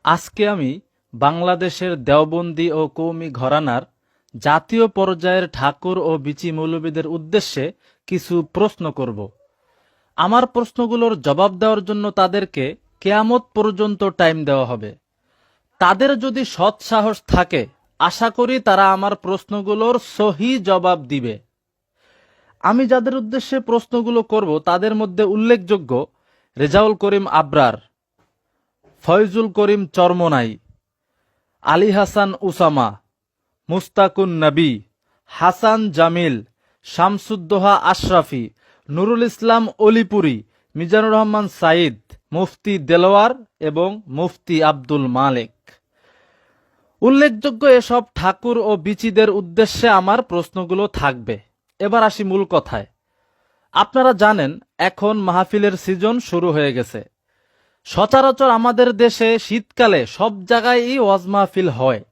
আজকে আমি বাংলাদেশের দেওবন্দি ও কওমি ঘরানার জাতীয় পর্যায়ের ঠাকুর ও বিচি মৌলবীদের উদ্দেশ্যে কিছু প্রশ্ন করব। আমার প্রশ্নগুলোর জবাব দেওয়ার জন্য তাদেরকে কেয়ামত পর্যন্ত টাইম দেওয়া হবে। তাদের যদি সৎ সাহস থাকে, আশা করি তারা আমার প্রশ্নগুলোর সহি জবাব দিবে। আমি যাদের উদ্দেশ্যে প্রশ্নগুলো করব তাদের মধ্যে উল্লেখযোগ্য রেজাউল করিম আবরার, ফয়জুল করিম চরমনাই, আলী হাসান উসামা, মুস্তাকুন নবী, হাসান জামিল, শামসুদ্দোহা আশরাফি, নুরুল ইসলাম অলিপুরি, মিজানুর রহমান সাইদ, মুফতি দেলোয়ার এবং মুফতি আব্দুল মালেক। উল্লেখযোগ্য এসব ঠাকুর ও বিচিদের উদ্দেশ্যে আমার প্রশ্নগুলো থাকবে। এবার আসি মূল কথায়। আপনারা জানেন এখন মাহফিলের সিজন শুরু হয়ে গেছে। সচরাচর আমাদের দেশে শীতকালে সব জায়গায় ওয়াজ মাহফিল হয়।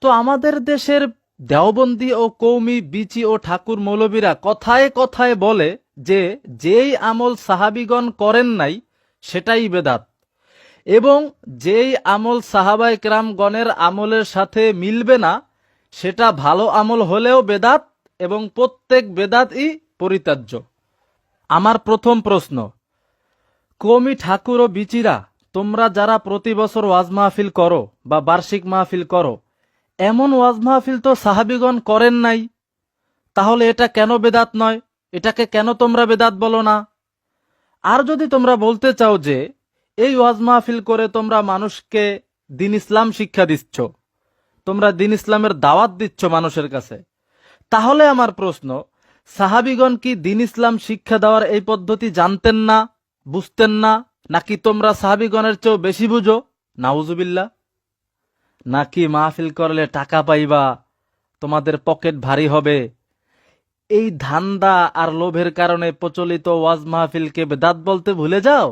তো আমাদের দেশের দেওবন্দি ও কওমি বিচি ও ঠাকুর মৌলবীরা কথায় কথায় বলে যে যেই আমল সাহাবিগণ করেন নাই সেটাই বেদাত, এবং যেই আমল সাহাবায়ে কেরামগণের আমলের সাথে মিলবে না সেটা ভালো আমল হলেও বেদাত এবং প্রত্যেক বেদাতই পরিত্যাজ্য। আমার প্রথম প্রশ্ন, কওমি ঠাকুর ও বিচিরা, তোমরা যারা প্রতি বছর ওয়াজ মাহফিল করো বা বার্ষিক মাহফিল করো, এমন ওয়াজ মাহফিল তো সাহাবিগণ করেন নাই, তাহলে এটা কেন বেদাত নয়? এটাকে কেন তোমরা বেদাত বলো না? আর যদি তোমরা বলতে চাও যে এই ওয়াজ মাহফিল করে তোমরা মানুষকে দিন ইসলাম শিক্ষা দিচ্ছ, তোমরা দিন ইসলামের দাওয়াত দিচ্ছ মানুষের কাছে, তাহলে আমার প্রশ্ন, সাহাবিগণ কি দিন ইসলাম শিক্ষা দেওয়ার এই পদ্ধতি জানতেন না, বুঝতেন না, নাকি তোমরা সাহাবিগণের চেয়েও বেশি বুঝো? নাউজুবিল্লাহ। নাকি মাহফিল করলে টাকা পাইবা, তোমাদের পকেট ভারী হবে, এই ধান্দা আর লোভের কারণে প্রচলিত ওয়াজ মাহফিলকে বেদাত বলতে ভুলে যাও?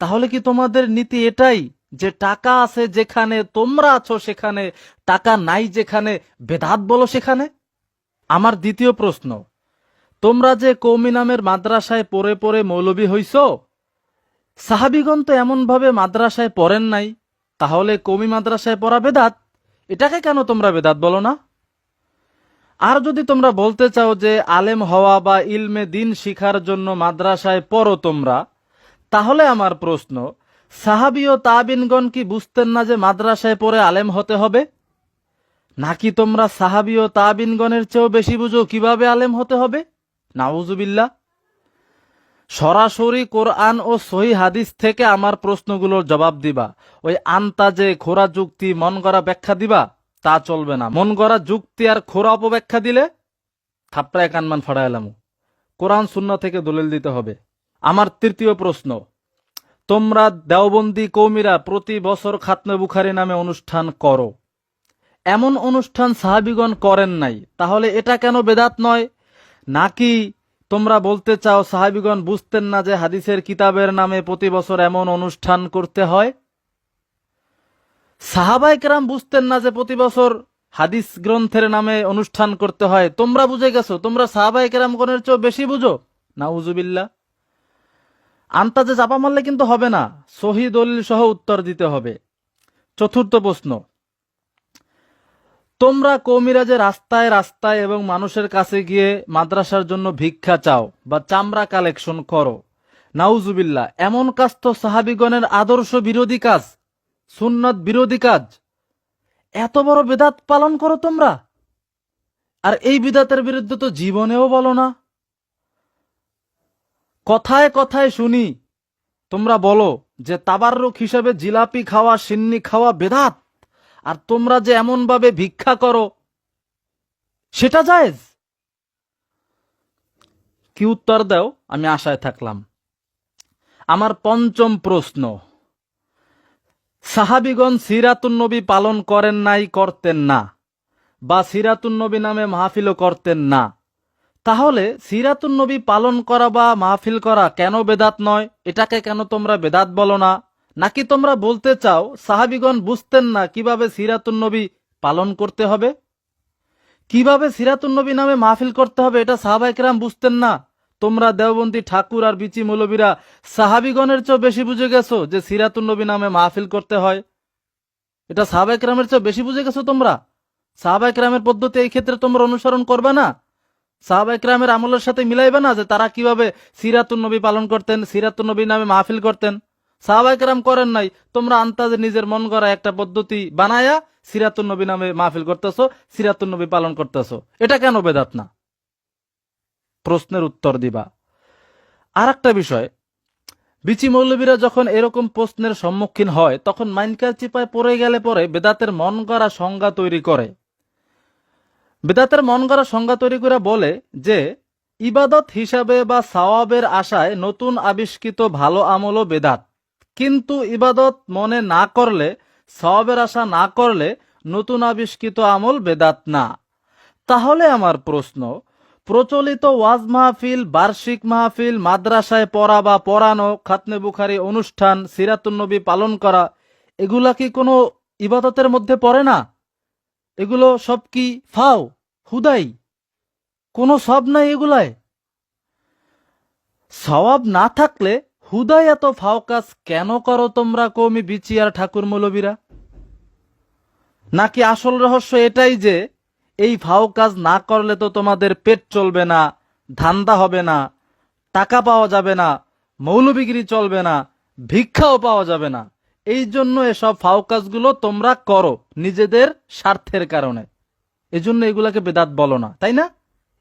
তাহলে কি তোমাদের নীতি এটাই যে টাকা আছে যেখানে তোমরা আছো সেখানে, টাকা নাই যেখানে বেদাত বলো সেখানে? আমার দ্বিতীয় প্রশ্ন, তোমরা যে কওমি নামের মাদ্রাসায় পড়ে পড়ে মৌলবী হইছ, সাহাবিগণ তো এমন ভাবে মাদ্রাসায় পড়েন নাই, তাহলে কওমি মাদ্রাসায় পড়া বেদাত, এটাকে কেন তোমরা বেদাত বলো না? আর যদি তোমরা বলতে চাও যে আলেম হওয়া বা ইলমে দিন শিখার জন্য মাদ্রাসায় পড়ো তোমরা, তাহলে আমার প্রশ্ন, সাহাবী ও তাবিনগণ কি বুঝতেন না যে মাদ্রাসায় পড়ে আলেম হতে হবে? নাকি তোমরা সাহাবী ও তাবিনগণের চেয়েও বেশি বুঝো কিভাবে আলেম হতে হবে? নাউজুবিল্লাহ। সরাসরি কোরআন ও সহিহ হাদিস থেকে আমার প্রশ্নগুলোর জবাব দিবা। ওই আন্তাজে খোরা যুক্তি মন গড়া ব্যাখ্যা দিবা তা চলবে না। মন গড়া যুক্তি আর খোরা অপব্যাখ্যা দিলে থাপড়ায় কানমান ফাড়া এলাম। কোরআন সুন্নাহ থেকে দলিল দিতে হবে। আমার তৃতীয় প্রশ্ন, তোমরা দেওবন্দি কওমিরা প্রতি বছর খাতনে বুখারী নামে অনুষ্ঠান করো, এমন অনুষ্ঠান সাহাবিগণ করেন নাই, তাহলে এটা কেন বেদাত নয়? নাকি তোমরা বলতে চাও সাহাবিগণ বুঝতেন না যে হাদিসের কিতাবের নামে প্রতি বছর এমন অনুষ্ঠান করতে হয়? সাহাবায়ে কেরাম বুঝতেন না যে প্রতি বছর হাদিস গ্রন্থের নামে অনুষ্ঠান করতে হয়, তোমরা বুঝে গেছো, তোমরা সাহাবায়ে কেরামগণের চেয়েও বেশি বুঝো? নাউজুবিল্লাহ। আন্তাজে চাপা মারলে কিন্তু হবে না, সহি দলিল সহ উত্তর দিতে হবে। চতুর্থ প্রশ্ন, তোমরা কওমিরা যে রাস্তায় রাস্তায় এবং মানুষের কাছে গিয়ে মাদ্রাসার জন্য ভিক্ষা চাও বা চামড়া কালেকশন করো, নাউজুবিল্লাহ, এমন কাজ তো সাহাবিগণের আদর্শ বিরোধী কাজ, সুন্নাত বিরোধী কাজ। এত বড় বেদাত পালন করো তোমরা, আর এই বিদাতের বিরুদ্ধে তো জীবনেও বলো না। কথায় কথায় শুনি তোমরা বলো যে তাবাররুক হিসাবে জিলাপি খাওয়া, সিন্নি খাওয়া বেদাত, আর তোমরা যে এমন ভাবে ভিক্ষা করো সেটা জায়েজ। কি উত্তর দাও, আমি আশায় থাকলাম। আমার পঞ্চম প্রশ্ন, সাহাবিগণ সিরাতুন নবী পালন করেন নাই, করতেন না, বা সিরাতুন নবী নামে মাহফিলও করতেন না, তাহলে সিরাতুন নবী পালন করা বা মাহফিল করা কেন বেদাত নয়? এটাকে কেন তোমরা বেদাত বলো না? নাকি তোমরা বলতে চাও সাহাবিগণ বুঝতেন না কিভাবে সিরাতুন নবী পালন করতে হবে, কিভাবে সিরাতুন নবী নামে মাহফিল করতে হবে এটা সাহাবায়ে কেরাম বুঝতেন না? তোমরা দেওবন্দি ঠাকুর আর বিচি মৌলবীরা সাহাবিগণের চেয়ে বেশি বুঝে গেছো যে সিরাতুন নবী নামে মাহফিল করতে হয়। এটা সাহাবা একরামের চেয়ে বেশি বুঝে গেছো তোমরা? সাহাবা একরামের পদ্ধতি এই ক্ষেত্রে তোমরা অনুসরণ করবে না? সাহাবা একরামের আমলের সাথে মিলাইবে না যে তারা কিভাবে সিরাতুন নবী পালন করতেন, সিরাতুন নবী নামে মাহফিল করতেন? সাহাবা একরাম করেন নাই, তোমরা আন্তাজে নিজের মন গড়া একটা পদ্ধতি বানায়া সিরাতুন নবী নামে মাহফিল করতেছো, সিরাতুন নবী পালন করতেছো। এটা কেন বেদাত না? প্রশ্নের উত্তর দিবা। আর একটা বিষয়, বিচি মৌলবীরা যখন এরকম প্রশ্নের সম্মুখীন হয় তখন মাইনকার চিপায় পড়ে গেলে পরে বেদাতের মন গড়া সংজ্ঞা তৈরি করে। বেদাতের মন গড়া সংজ্ঞা তৈরি করে বলে যে ইবাদত হিসাবে বা সওয়াবের আশায় নতুন আবিষ্কৃত ভালো আমলও বেদাত, কিন্তু ইবাদত মনে না করলে, সওয়াবের আশা না করলে নতুন আবিষ্কৃত আমল বেদাত না। তাহলে আমার প্রশ্ন, প্রচলিত ওয়াজ মাহফিল, বার্ষিক মাহফিল, মাদ্রাসায় পড়া বা পড়ানো, খাতনে বুখারী অনুষ্ঠান, সিরাতুন নবী পালন করা, এগুলা কি কোনো ইবাদতের মধ্যে পড়ে না? এগুলো সব কি ফাও, হুদাই, কোনো সব নাই এগুলায়? সওয়াব না থাকলে হুদাই এত ফাও কাজ কেন করো তোমরা কওমি বিচি আর ঠাকুর মৌলবীরা? নাকি আসল রহস্য এটাই যে এই ফাও কাজ না করলে তো তোমাদের পেট চলবে না, ধান্দা হবে না, টাকা পাওয়া যাবে না, মৌলবিগিরি চলবে না, ভিক্ষাও পাওয়া যাবে না, এই জন্য এসব ফাও কাজগুলো তোমরা করো নিজেদের স্বার্থের কারণে, এজন্য এগুলাকে বেদাত বলো না, তাই না?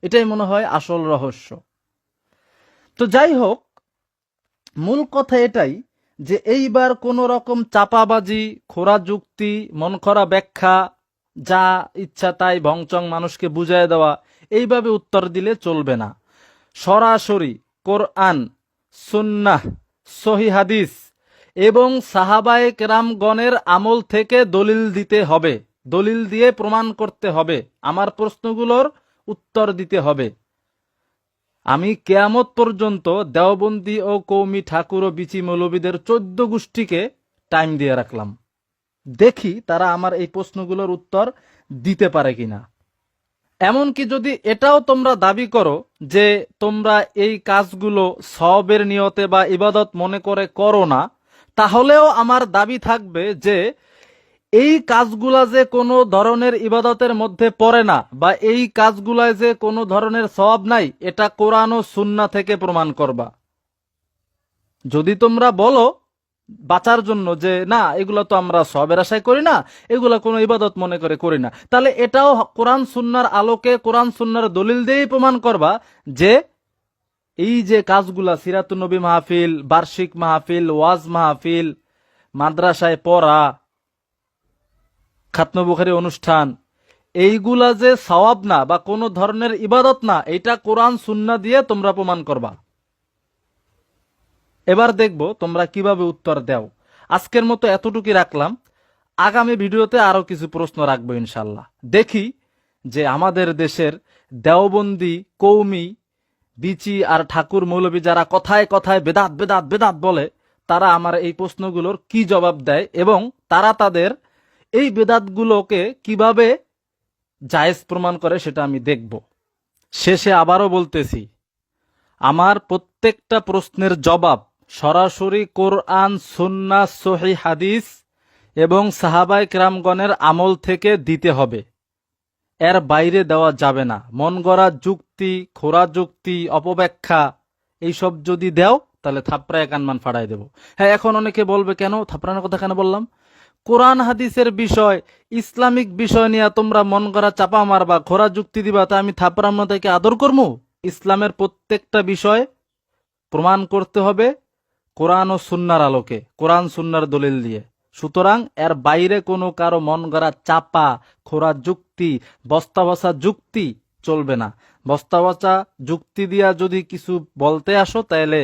এটাই মনে হয় আসল রহস্য। তো যাই হোক, মূল কথা এটাই যে এইবার কোন রকম চাপাবাজি, খোরা যুক্তি, মন করা ব্যাখ্যা, যা ইচ্ছা তাই ভংচং মানুষকে বুঝায় দেওয়া, এইভাবে উত্তর দিলে চলবে না। সরাসরি কোরআন, সুন্নাহ, সহি হাদিস এবং সাহাবায়ে কেরামগণের আমল থেকে দলিল দিতে হবে, দলিল দিয়ে প্রমাণ করতে হবে, আমার প্রশ্নগুলোর উত্তর দিতে হবে। আমি কেয়ামত পর্যন্ত দেওবন্দি ও কৌমি ঠাকুর ও বিচি মৌলবীদের 14 গোষ্ঠীকে টাইম দিয়ে রাখলাম, দেখি তারা আমার এই প্রশ্নগুলোর উত্তর দিতে পারে কিনা। এমনকি যদি এটাও তোমরা দাবি করো যে তোমরা এই কাজগুলো সওয়াবের নিয়তে বা ইবাদত মনে করে করো না, তাহলেও আমার দাবি থাকবে যে এই কাজগুলা যে কোনো ধরনের ইবাদতের মধ্যে পড়ে না বা এই কাজগুলায় যে কোনো ধরনের সওয়াব নাই, এটা কোরআন ও সুন্নাহ থেকে প্রমাণ করবা। যদি তোমরা বলো বাঁচার জন্য যে না এগুলো তো আমরা সওয়াবের আশায় করি না, এগুলো কোনো ইবাদত মনে করে করি না, তাহলে এটাও কোরআন সুন্নাহর আলোকে, কোরআন সুন্নাহর দলিল দিয়েই প্রমাণ করবা যে এই যে কাজগুলা, সিরাতুন নবী মাহফিল, বার্ষিক মাহফিল, ওয়াজ মাহফিল, মাদ্রাসায় পড়া, খাতনে বুখারী অনুষ্ঠান, এইগুলা যে সওয়াব না বা কোনো ধরনের ইবাদত না, এটা কোরআন সুন্নাহ দিয়ে তোমরা প্রমাণ করবা। এবার দেখব তোমরা কিভাবে উত্তর দাও। আজকের মতো এতটুকুই রাখলাম, আগামী ভিডিওতে আরো কিছু প্রশ্ন রাখবো ইনশাল্লাহ। দেখি যে আমাদের দেশের দেওবন্দি, কৌমি, বিচি আর ঠাকুর মৌলবী যারা কথায় কথায় বেদাত বেদাত বেদাত বলে, তারা আমার এই প্রশ্নগুলোর কি জবাব দেয় এবং তারা তাদের এই বেদাতগুলোকে কিভাবে জায়েজ প্রমাণ করে সেটা আমি দেখব। শেষে আবারও বলতেছি, আমার প্রত্যেকটা প্রশ্নের জবাব সরাসরি কোরআন, সুন্নাহ, সহিহ হাদিস এবং সাহাবায়ে কেরামগণের আমল থেকে দিতে হবে, এর বাইরে দেওয়া যাবে না। মন গড়া যুক্তি, খোরা যুক্তি, অপব্যাখ্যা এইসব যদি দেও তাহলে থাপড়ায় কানমান ফাড়াই দেব। হ্যাঁ, এখন অনেকে বলবে কেন থাপড়ানোর কথা কেন বললাম? কোরআন হাদিসের বিষয়, ইসলামিক বিষয় নিয়ে তোমরা মন গড়া চাপা মারবা, খোরা যুক্তি দিবা, তা আমি থাপড়ার মধ্যে আদর করবো? ইসলামের প্রত্যেকটা বিষয় প্রমাণ করতে হবে কোরআন ও সুন্নাহর আলোকে, কোরআন সুন্নাহর দলিল দিয়ে। সুতরাং এর বাইরে কোনো কারো মন গড়া চাপা, খোরা যুক্তি, বস্তা বসা যুক্তি চলবে না। বস্তা বসা যুক্তি দিয়া যদি কিছু বলতে আসো তাহলে